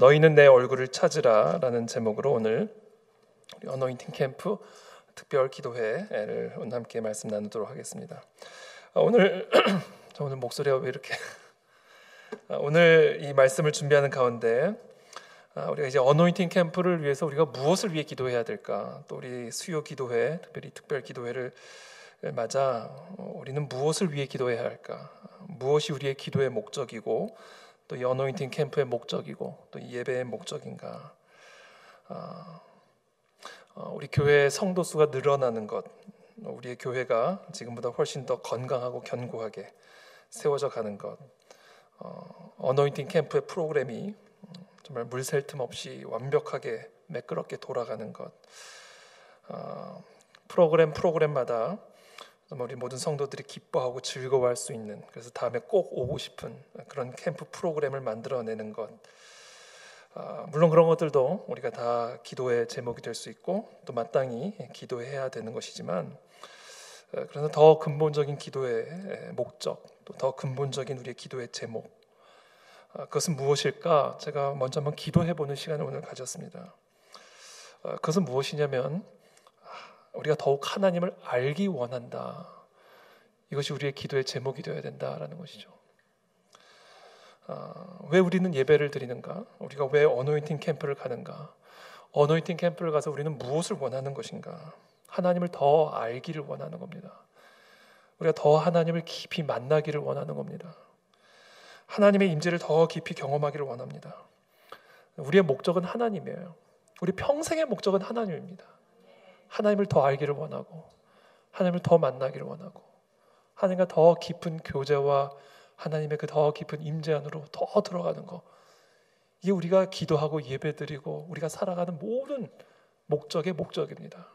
너희는 내 얼굴을 찾으라 라는 제목으로 오늘 우리 어노인팅 캠프 특별 기도회를 오늘 함께 말씀 나누도록 하겠습니다. 오늘 저 오늘 목소리가 왜 이렇게 오늘 이 말씀을 준비하는 가운데 우리가 이제 어노인팅 캠프를 위해서 우리가 무엇을 위해 기도해야 될까? 또 우리 수요 기도회, 특별히 특별 기도회를 맞아 우리는 무엇을 위해 기도해야 할까? 무엇이 우리의 기도의 목적이고 또 이 어노인팅 캠프의 목적이고 또 이 예배의 목적인가? 우리 교회의 성도 수가 늘어나는 것, 우리의 교회가 지금보다 훨씬 더 건강하고 견고하게 세워져 가는 것, 어노인팅 캠프의 프로그램이 정말 물샐 틈 없이 완벽하게 매끄럽게 돌아가는 것, 프로그램마다 우리 모든 성도들이 기뻐하고 즐거워할 수 있는, 그래서 다음에 꼭 오고 싶은 그런 캠프 프로그램을 만들어내는 것, 물론 그런 것들도 우리가 다 기도의 제목이 될 수 있고 또 마땅히 기도해야 되는 것이지만, 그러나 더 근본적인 기도의 목적, 또 더 근본적인 우리의 기도의 제목, 그것은 무엇일까? 제가 먼저 한번 기도해보는 시간을 오늘 가졌습니다. 그것은 무엇이냐면 우리가 더욱 하나님을 알기 원한다. 이것이 우리의 기도의 제목이 되어야 된다라는 것이죠. 왜 우리는 예배를 드리는가? 우리가 왜 어노인팅 캠프를 가는가? 어노인팅 캠프를 가서 우리는 무엇을 원하는 것인가? 하나님을 더 알기를 원하는 겁니다. 우리가 더 하나님을 깊이 만나기를 원하는 겁니다. 하나님의 임재를 더 깊이 경험하기를 원합니다. 우리의 목적은 하나님이에요. 우리 평생의 목적은 하나님입니다. 하나님을 더 알기를 원하고 하나님을 더 만나기를 원하고 하나님과 더 깊은 교제와 하나님의 그 더 깊은 임재 안으로 더 들어가는 것, 이게 우리가 기도하고 예배드리고 우리가 살아가는 모든 목적의 목적입니다.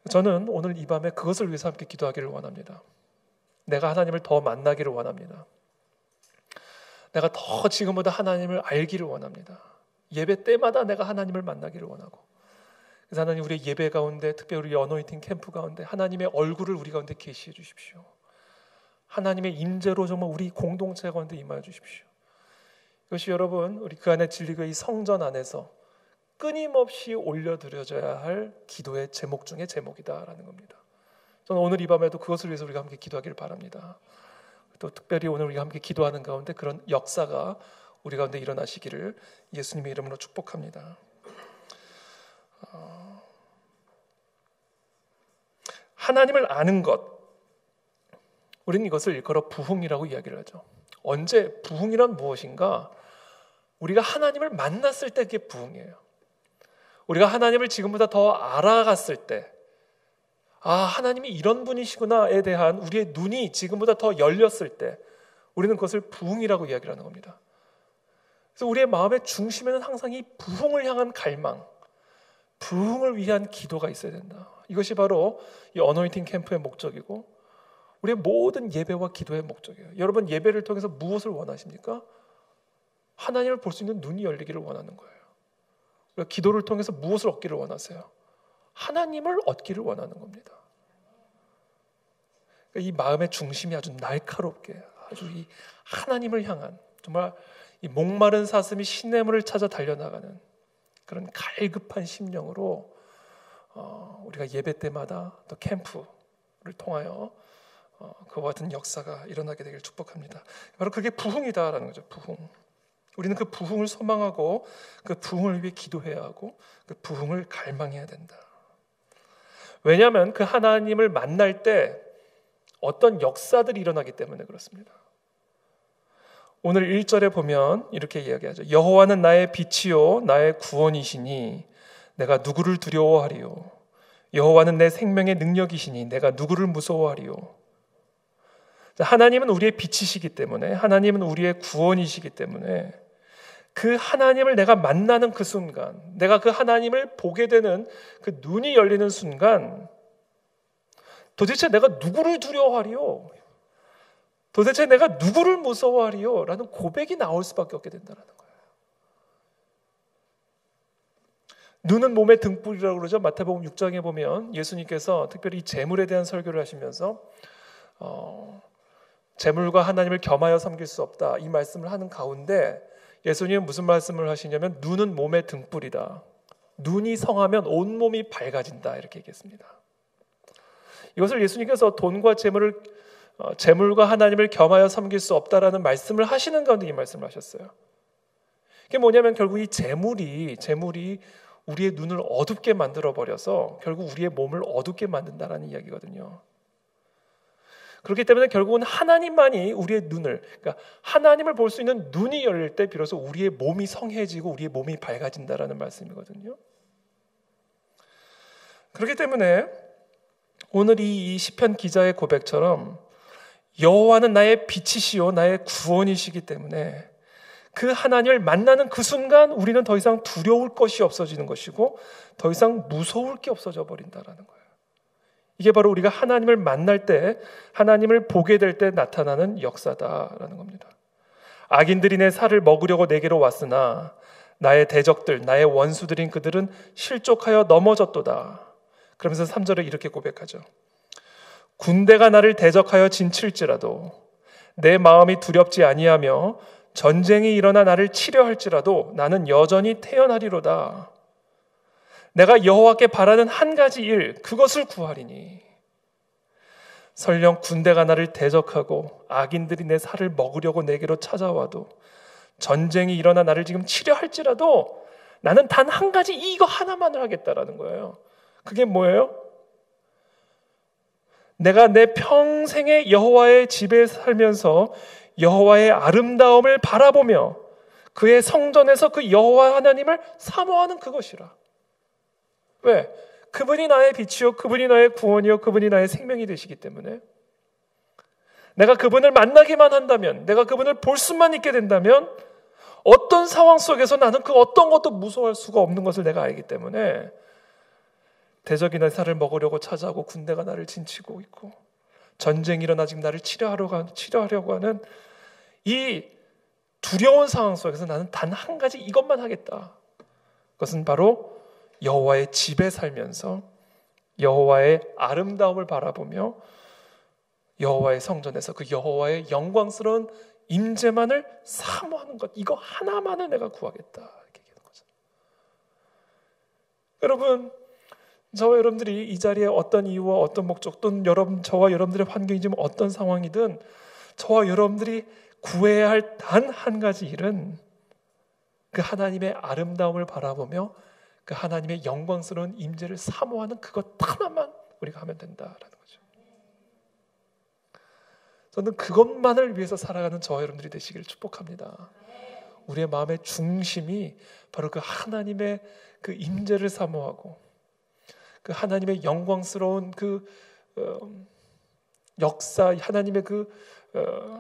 저는 오늘 이 밤에 그것을 위해서 함께 기도하기를 원합니다. 내가 하나님을 더 만나기를 원합니다. 내가 더 지금보다 하나님을 알기를 원합니다. 예배 때마다 내가 하나님을 만나기를 원하고, 그래서 하나님 우리의 예배 가운데, 특별히 우리 어노인팅 캠프 가운데 하나님의 얼굴을 우리 가운데 계시해 주십시오. 하나님의 임재로 정말 우리 공동체 가운데 임하여 주십시오. 이것이 여러분 우리 그 안에 진리의 이 성전 안에서 끊임없이 올려드려져야 할 기도의 제목 중에 제목이다라는 겁니다. 저는 오늘 이 밤에도 그것을 위해서 우리가 함께 기도하기를 바랍니다. 또 특별히 오늘 우리가 함께 기도하는 가운데 그런 역사가 우리 가운데 일어나시기를 예수님의 이름으로 축복합니다. 하나님을 아는 것, 우리는 이것을 일컬어 부흥이라고 이야기를 하죠. 언제? 부흥이란 무엇인가? 우리가 하나님을 만났을 때 그게 부흥이에요. 우리가 하나님을 지금보다 더 알아갔을 때, 하나님이 이런 분이시구나에 대한 우리의 눈이 지금보다 더 열렸을 때 우리는 그것을 부흥이라고 이야기를 하는 겁니다. 그래서 우리의 마음의 중심에는 항상 이 부흥을 향한 갈망, 부흥을 위한 기도가 있어야 된다. 이것이 바로 이 어노인팅 캠프의 목적이고 우리의 모든 예배와 기도의 목적이에요. 여러분 예배를 통해서 무엇을 원하십니까? 하나님을 볼 수 있는 눈이 열리기를 원하는 거예요. 우리가 기도를 통해서 무엇을 얻기를 원하세요? 하나님을 얻기를 원하는 겁니다. 이 마음의 중심이 아주 날카롭게, 아주 이 하나님을 향한, 정말 이 목마른 사슴이 시냇물을 찾아 달려나가는 그런 갈급한 심령으로 우리가 예배 때마다 또 캠프를 통하여 그와 같은 역사가 일어나게 되길 축복합니다. 바로 그게 부흥이다라는 거죠. 부흥. 우리는 그 부흥을 소망하고 그 부흥을 위해 기도해야 하고 그 부흥을 갈망해야 된다. 왜냐하면 그 하나님을 만날 때 어떤 역사들이 일어나기 때문에 그렇습니다. 오늘 1절에 보면 이렇게 이야기하죠. 여호와는 나의 빛이요 나의 구원이시니 내가 누구를 두려워하리요. 여호와는 내 생명의 능력이시니 내가 누구를 무서워하리요. 하나님은 우리의 빛이시기 때문에, 하나님은 우리의 구원이시기 때문에 그 하나님을 내가 만나는 그 순간, 내가 그 하나님을 보게 되는 그 눈이 열리는 순간, 도대체 내가 누구를 두려워하리요? 도대체 내가 누구를 무서워하리요? 라는 고백이 나올 수밖에 없게 된다는 거예요. 눈은 몸의 등불이라고 그러죠. 마태복음 6장에 보면 예수님께서 특별히 재물에 대한 설교를 하시면서 재물과 하나님을 겸하여 섬길 수 없다, 이 말씀을 하는 가운데 예수님은 무슨 말씀을 하시냐면 눈은 몸의 등불이다. 눈이 성하면 온몸이 밝아진다 이렇게 얘기했습니다. 이것을 예수님께서 돈과 재물과 하나님을 겸하여 섬길 수 없다라는 말씀을 하시는 가운데 이 말씀을 하셨어요. 이게 뭐냐면 결국 이 재물이 우리의 눈을 어둡게 만들어 버려서 결국 우리의 몸을 어둡게 만든다라는 이야기거든요. 그렇기 때문에 결국은 하나님만이 우리의 눈을, 그러니까 하나님을 볼 수 있는 눈이 열릴 때 비로소 우리의 몸이 성해지고 우리의 몸이 밝아진다라는 말씀이거든요. 그렇기 때문에 오늘 이 시편 기자의 고백처럼 여호와는 나의 빛이시요 나의 구원이시기 때문에 그 하나님을 만나는 그 순간 우리는 더 이상 두려울 것이 없어지는 것이고 더 이상 무서울 게 없어져 버린다라는 거예요. 이게 바로 우리가 하나님을 만날 때, 하나님을 보게 될 때 나타나는 역사다라는 겁니다. 악인들이 내 살을 먹으려고 내게로 왔으나 나의 대적들, 나의 원수들인 그들은 실족하여 넘어졌도다. 그러면서 3절에 이렇게 고백하죠. 군대가 나를 대적하여 진칠지라도 내 마음이 두렵지 아니하며 전쟁이 일어나 나를 치려 할지라도 나는 여전히 태어나리로다. 내가 여호와께 바라는 한 가지 일, 그것을 구하리니 설령 군대가 나를 대적하고 악인들이 내 살을 먹으려고 내게로 찾아와도 전쟁이 일어나 나를 지금 치려 할지라도 나는 단 한 가지 이거 하나만을 하겠다라는 거예요. 그게 뭐예요? 내가 내 평생에 여호와의 집에 살면서 여호와의 아름다움을 바라보며 그의 성전에서 그 여호와 하나님을 사모하는 그것이라. 왜? 그분이 나의 빛이요 그분이 나의 구원이요 그분이 나의 생명이 되시기 때문에 내가 그분을 만나기만 한다면, 내가 그분을 볼 수만 있게 된다면 어떤 상황 속에서 나는 그 어떤 것도 무서워할 수가 없는 것을 내가 알기 때문에 대적이 내 살을 먹으려고 찾아오고 군대가 나를 진치고 있고 전쟁이 일어나 지금 나를 치료하려고 하는 이 두려운 상황 속에서 나는 단 한 가지 이것만 하겠다. 그것은 바로 여호와의 집에 살면서 여호와의 아름다움을 바라보며 여호와의 성전에서 그 여호와의 영광스러운 임재만을 사모하는 것, 이거 하나만을 내가 구하겠다 이렇게 얘기하는 거죠. 여러분, 저와 여러분들이 이 자리에 어떤 이유와 어떤 목적 또는 저와 여러분들의 환경이 지금 어떤 상황이든 저와 여러분들이 구해야 할 단 한 가지 일은 그 하나님의 아름다움을 바라보며 그 하나님의 영광스러운 임재를 사모하는 그것 하나만 우리가 하면 된다라는 거죠. 저는 그것만을 위해서 살아가는 저와 여러분들이 되시기를 축복합니다. 우리의 마음의 중심이 바로 그 하나님의 그 임재를 사모하고 그 하나님의 영광스러운 그 역사, 하나님의 그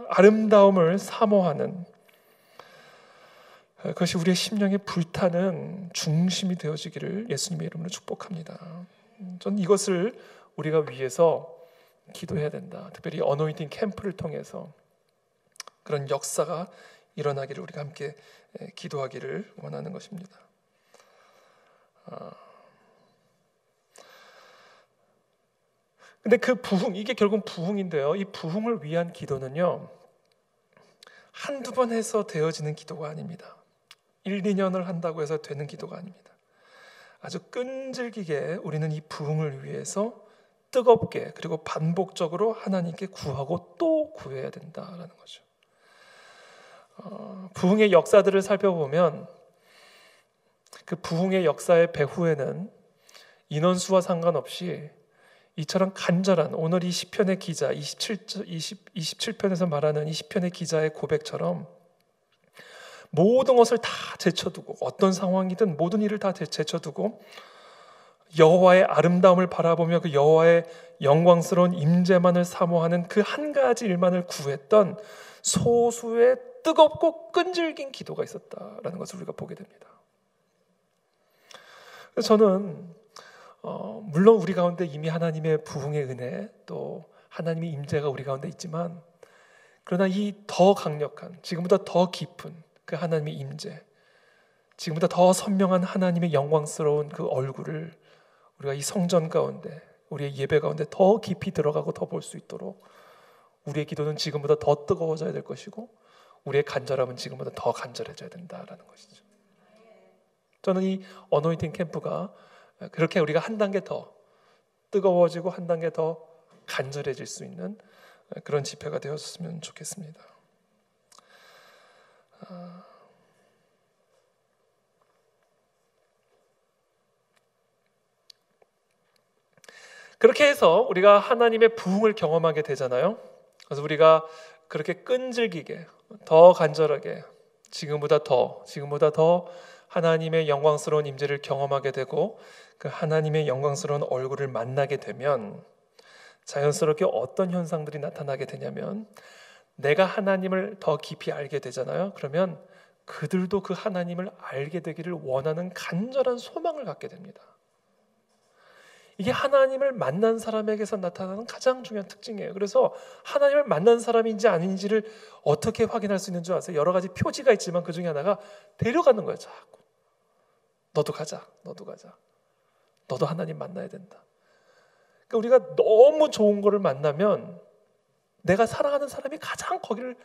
아름다움을 사모하는 그것이 우리의 심령에 불타는 중심이 되어지기를 예수님의 이름으로 축복합니다. 저는 이것을 우리가 위해서 기도해야 된다. 특별히 어노인팅 캠프를 통해서 그런 역사가 일어나기를 우리가 함께 기도하기를 원하는 것입니다. 근데 그 부흥, 이게 결국 부흥인데요. 이 부흥을 위한 기도는요, 한두 번 해서 되어지는 기도가 아닙니다. 1, 2년을 한다고 해서 되는 기도가 아닙니다. 아주 끈질기게 우리는 이 부흥을 위해서 뜨겁게 그리고 반복적으로 하나님께 구하고 또 구해야 된다라는 거죠. 부흥의 역사들을 살펴보면 그 부흥의 역사의 배후에는 인원수와 상관없이 이처럼 간절한, 오늘 이 시편의 기자 27편에서 말하는 이 시편의 기자의 고백처럼 모든 것을 다 제쳐두고 어떤 상황이든 모든 일을 다 제쳐두고 여호와의 아름다움을 바라보며 그 여호와의 영광스러운 임재만을 사모하는 그 한 가지 일만을 구했던 소수의 뜨겁고 끈질긴 기도가 있었다라는 것을 우리가 보게 됩니다. 그래서 저는 물론 우리 가운데 이미 하나님의 부흥의 은혜 또 하나님의 임재가 우리 가운데 있지만 그러나 이 더 강력한 지금보다 더 깊은 그 하나님의 임재, 지금보다 더 선명한 하나님의 영광스러운 그 얼굴을 우리가 이 성전 가운데 우리의 예배 가운데 더 깊이 들어가고 더 볼 수 있도록 우리의 기도는 지금보다 더 뜨거워져야 될 것이고 우리의 간절함은 지금보다 더 간절해져야 된다라는 것이죠. 저는 이 어노인팅 캠프가 그렇게 우리가 한 단계 더 뜨거워지고 한 단계 더 간절해질 수 있는 그런 집회가 되었으면 좋겠습니다. 그렇게 해서 우리가 하나님의 부흥을 경험하게 되잖아요. 그래서 우리가 그렇게 끈질기게 더 간절하게 지금보다 더 하나님의 영광스러운 임재를 경험하게 되고 그 하나님의 영광스러운 얼굴을 만나게 되면 자연스럽게 어떤 현상들이 나타나게 되냐면 내가 하나님을 더 깊이 알게 되잖아요. 그러면 그들도 그 하나님을 알게 되기를 원하는 간절한 소망을 갖게 됩니다. 이게 하나님을 만난 사람에게서 나타나는 가장 중요한 특징이에요. 그래서 하나님을 만난 사람인지 아닌지를 어떻게 확인할 수 있는 줄 아세요? 여러 가지 표지가 있지만 그 중에 하나가 데려가는 거예요. 자꾸 너도 가자. 너도 하나님 만나야 된다. 그러니까 우리가 너무 좋은 거를 만나면 내가 사랑하는 사람이 가장 거기를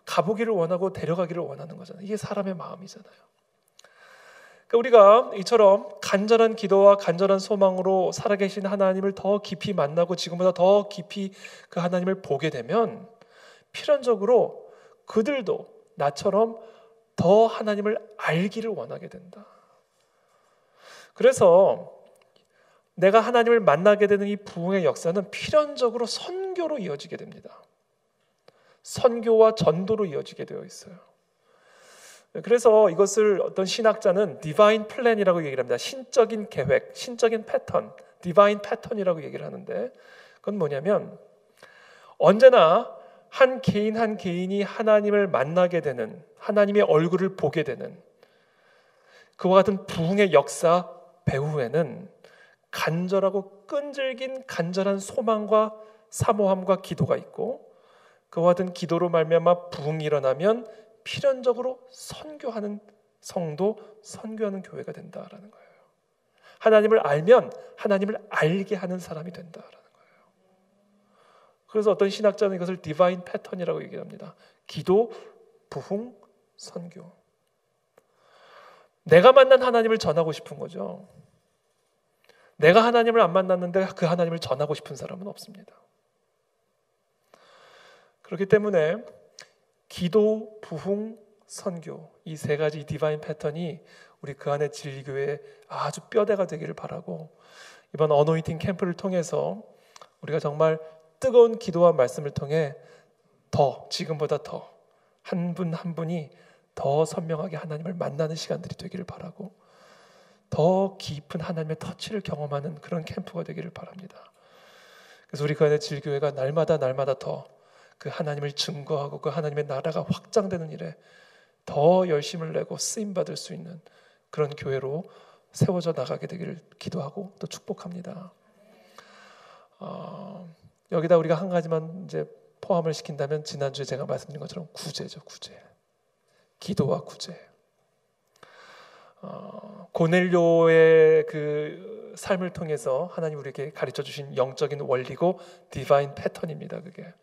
가보기를 원하고 데려가기를 원하는 거잖아요. 이게 사람의 마음이잖아요. 그러니까 우리가 이처럼 간절한 기도와 간절한 소망으로 살아계신 하나님을 더 깊이 만나고 지금보다 더 깊이 그 하나님을 보게 되면 필연적으로 그들도 나처럼 더 하나님을 알기를 원하게 된다. 그래서 내가 하나님을 만나게 되는 이 부흥의 역사는 필연적으로 선교로 이어지게 됩니다. 선교와 전도로 이어지게 되어 있어요. 그래서 이것을 어떤 신학자는 디바인 플랜이라고 얘기를 합니다. 신적인 계획, 신적인 패턴, 디바인 패턴이라고 얘기를 하는데 그건 뭐냐면 언제나 한 개인이 하나님을 만나게 되는 하나님의 얼굴을 보게 되는 그와 같은 부흥의 역사 배후에는 간절하고 끈질긴 간절한 소망과 사모함과 기도가 있고 그와 같은 기도로 말미암아 부흥이 일어나면 필연적으로 선교하는 성도, 선교하는 교회가 된다라는 거예요. 하나님을 알면 하나님을 알게 하는 사람이 된다라는 거예요. 그래서 어떤 신학자는 이것을 디바인 패턴이라고 얘기합니다. 기도, 부흥, 선교. 내가 만난 하나님을 전하고 싶은 거죠. 내가 하나님을 안 만났는데 그 하나님을 전하고 싶은 사람은 없습니다. 그렇기 때문에 기도, 부흥, 선교 이 세 가지 디바인 패턴이 우리 그 안에 진리교회에 아주 뼈대가 되기를 바라고 이번 어노인팅 캠프를 통해서 우리가 정말 뜨거운 기도와 말씀을 통해 더 지금보다 더 한 분 한 분이 더 선명하게 하나님을 만나는 시간들이 되기를 바라고 더 깊은 하나님의 터치를 경험하는 그런 캠프가 되기를 바랍니다. 그래서 우리 그 안에 진리교회가 날마다 더 그 하나님을 증거하고 그 하나님의 나라가 확장되는 일에 더 열심을 내고 쓰임받을 수 있는 그런 교회로 세워져 나가게 되기를 기도하고 또 축복합니다. 여기다 우리가 한 가지만 이제 포함을 시킨다면 지난주에 제가 말씀드린 것처럼 구제죠. 구제. 기도와 구제. 고넬료의 그 삶을 통해서 하나님 우리에게 가르쳐 주신 영적인 원리고 디바인 패턴입니다. 그게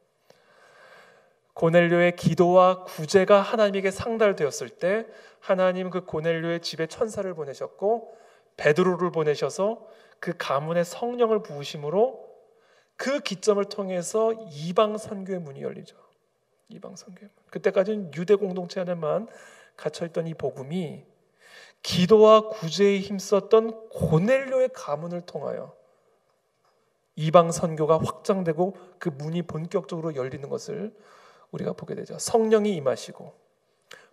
고넬료의 기도와 구제가 하나님에게 상달되었을 때 하나님 그 고넬료의 집에 천사를 보내셨고 베드로를 보내셔서 그 가문에 성령을 부으심으로 그 기점을 통해서 이방 선교의 문이 열리죠. 이방 선교의 문. 그때까지는 유대 공동체 안에만 갇혀있던 이 복음이 기도와 구제에 힘썼던 고넬료의 가문을 통하여 이방 선교가 확장되고 그 문이 본격적으로 열리는 것을 우리가 보게 되죠. 성령이 임하시고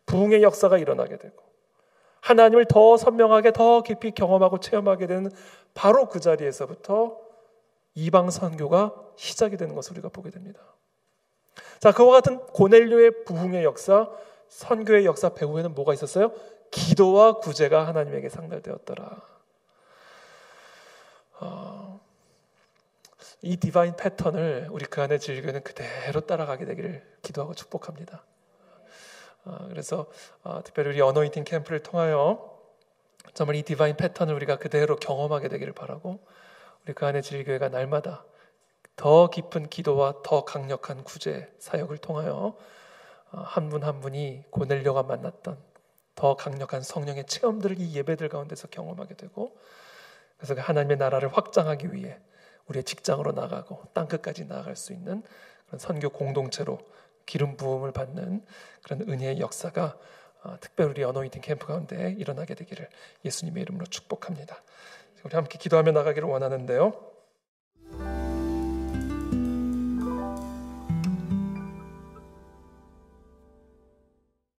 부흥의 역사가 일어나게 되고 하나님을 더 선명하게 더 깊이 경험하고 체험하게 되는 바로 그 자리에서부터 이방 선교가 시작이 되는 것을 우리가 보게 됩니다. 자, 그와 같은 고넬료의 부흥의 역사, 선교의 역사 배후에는 뭐가 있었어요? 기도와 구제가 하나님에게 상달되었더라. 이 디바인 패턴을 우리 그 안에 진리교회는 그대로 따라가게 되기를 기도하고 축복합니다. 그래서 특별히 우리 어노인팅 캠프를 통하여 정말 이 디바인 패턴을 우리가 그대로 경험하게 되기를 바라고 우리 그 안에 진리교회가 날마다 더 깊은 기도와 더 강력한 구제 사역을 통하여 한 분 한 분이 고넬료가 만났던 더 강력한 성령의 체험들을 이 예배들 가운데서 경험하게 되고, 그래서 그 하나님의 나라를 확장하기 위해 우리의 직장으로 나가고 땅끝까지 나아갈 수 있는 그런 선교 공동체로 기름 부음을 받는 그런 은혜의 역사가 특별히 우리 어노인팅 캠프 가운데 일어나게 되기를 예수님의 이름으로 축복합니다. 우리 함께 기도하며 나가기를 원하는데요.